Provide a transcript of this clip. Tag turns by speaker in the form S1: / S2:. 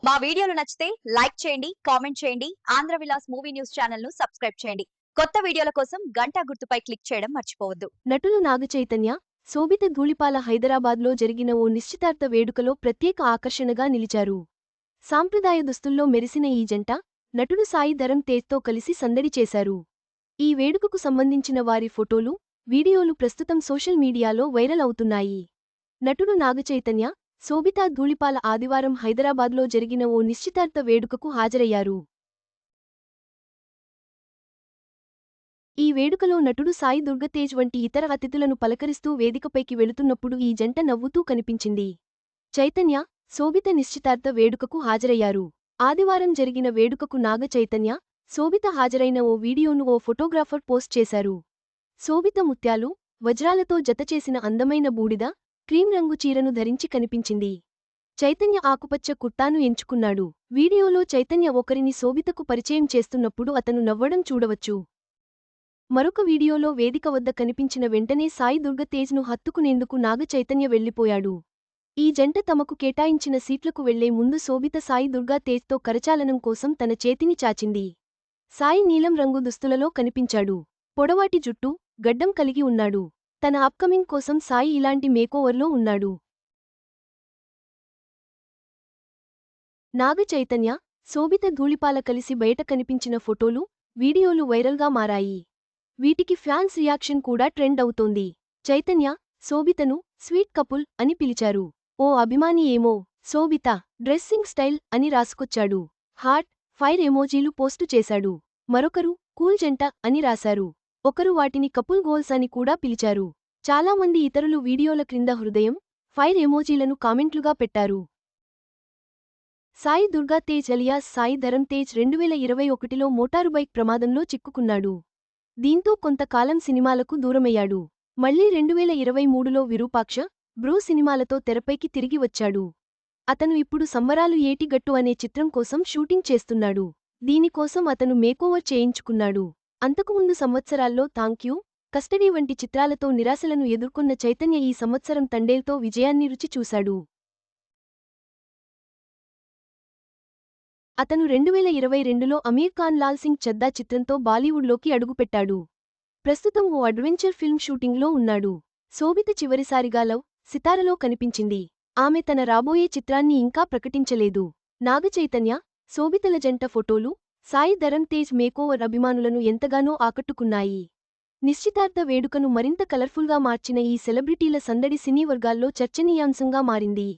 S1: మా వీడియోలు నచ్చితే లైక్ చేయండి, కామెంట్ చేయండి. ఆంధ్ర విలాస్ మూవీ న్యూస్ ఛానల్‌ను సబ్స్క్రైబ్ చేయండి. కొత్త వీడియోల కోసం గంట గుర్తుపై క్లిక్ చేయడం మర్చిపోవద్దు.
S2: నటులు నాగచైతన్య, శోభిత ధూళిపాల హైదరాబాద్లో జరిగిన ఓ నిశ్చితార్థ వేడుకలో ప్రత్యేక ఆకర్షణగా నిలిచారు. సాంప్రదాయ దుస్తుల్లో మెరిసిన ఈ జంట, నటుడు సాయి ధరమ్ తేజ్తో కలిసి సందడి చేశారు. ఈ వేడుకకు సంబంధించిన వారి ఫోటోలు, వీడియోలు ప్రస్తుతం సోషల్ మీడియాలో వైరల్ అవుతున్నాయి. నటుడు నాగచైతన్య, శోభితా ధూళిపాల ఆదివారం హైదరాబాద్లో జరిగిన ఓ నిశ్చితార్థ వేడుకకు హాజరయ్యారు. ఈ వేడుకలో నటుడు సాయి దుర్గతేజ్ వంటి ఇతర అతిథులను పలకరిస్తూ వేదికపైకి వెళుతున్నప్పుడు ఈ జంట నవ్వుతూ కనిపించింది. చైతన్య, శోభిత నిశ్చితార్థ వేడుకకు హాజరయ్యారు. ఆదివారం జరిగిన వేడుకకు నాగ చైతన్య, శోభిత హాజరైన ఓ వీడియోను ఓ ఫోటోగ్రాఫర్ పోస్ట్ చేశారు. శోభిత ముత్యాలు, వజ్రాలతో జతచేసిన అందమైన బూడిద, క్రీం రంగు చీరను ధరించి కనిపించింది. చైతన్య ఆకుపచ్చ కుర్తాను ఎంచుకున్నాడు. వీడియోలో చైతన్య ఒకరిని శోభితకు పరిచయం చేస్తున్నప్పుడు అతను నవ్వడం చూడవచ్చు. మరొక వీడియోలో వేదిక వద్ద కనిపించిన వెంటనే సాయి దుర్గతేజ్ను హత్తుకునేందుకు నాగ చైతన్య వెళ్లిపోయాడు. ఈ జంట తమకు కేటాయించిన సీట్లకు వెళ్లే ముందు శోభిత సాయి దుర్గాతేజ్తో కరచాలనం కోసం తన చేతిని చాచింది. సాయి నీలం రంగు దుస్తులలో కనిపించాడు. పొడవాటి జుట్టు, గడ్డం కలిగి ఉన్నాడు. తన అప్కమింగ్ కోసం సాయి ఇలాంటి మేకోవర్లో ఉన్నాడు. నాగ చైతన్య, శోభిత ధూళిపాల కలిసి బయట కనిపించిన ఫోటోలు, వీడియోలు వైరల్గా మారాయి. వీటికి ఫ్యాన్స్ రియాక్షన్ కూడా ట్రెండ్ అవుతోంది. చైతన్య, శోభితను స్వీట్ కపుల్ అని పిలిచారు. ఓ అభిమాని ఏమో శోభిత డ్రెస్సింగ్ స్టైల్ అని రాసుకొచ్చాడు. హార్ట్, ఫైర్ ఎమోజీలు పోస్టు చేశాడు. మరొకరు కూల్ జంట అని రాశారు. ఒకరు వాటిని కపుల్ గోల్స్ అని కూడా పిలిచారు. చాలామంది ఇతరులు వీడియోల క్రింద హృదయం, ఫైర్ ఎమోజీలను కామెంట్లుగా పెట్టారు. సాయి దుర్గాతేజ్ అలియాస్ సాయి ధరమ్ తేజ్ 2021లో మోటారు బైక్ ప్రమాదంలో చిక్కుకున్నాడు. దీంతో కొంతకాలం సినిమాలకు దూరమయ్యాడు. మళ్లీ 2023లో విరూపాక్ష, బ్రో సినిమాలతో తెరపైకి తిరిగి వచ్చాడు. అతను ఇప్పుడు సంబరాలు ఏటిగట్టు అనే చిత్రం కోసం షూటింగ్ చేస్తున్నాడు. దీనికోసం అతను మేకోవర్ చేయించుకున్నాడు. అంతకుముందు సంవత్సరాల్లో థాంక్యూ, కస్టడీ వంటి చిత్రాలతో నిరాశలను ఎదుర్కొన్న చైతన్య ఈ సంవత్సరం తండేల్తో విజయాన్ని రుచి చూశాడు. అతను 2022లో అమీర్ ఖాన్ లాల్ సింగ్ చద్దా చిత్రంతో బాలీవుడ్లోకి అడుగుపెట్టాడు. ప్రస్తుతం ఓ అడ్వెంచర్ ఫిల్మ్ షూటింగ్లో ఉన్నాడు. శోభిత చివరిసారిగా లవ్, సితారలో కనిపించింది. ఆమె తన రాబోయే చిత్రాన్ని ఇంకా ప్రకటించలేదు. నాగచైతన్య, శోభితల జంట ఫోటోలు, సాయి ధరమ్ తేజ్ మేకోవర్ అభిమానులను ఎంతగానో ఆకట్టుకున్నాయి. నిశ్చితార్థ వేడుకను మరింత కలర్ఫుల్గా మార్చిన ఈ సెలబ్రిటీల సందడి సినీ వర్గాల్లో చర్చనీయాంశంగా మారింది.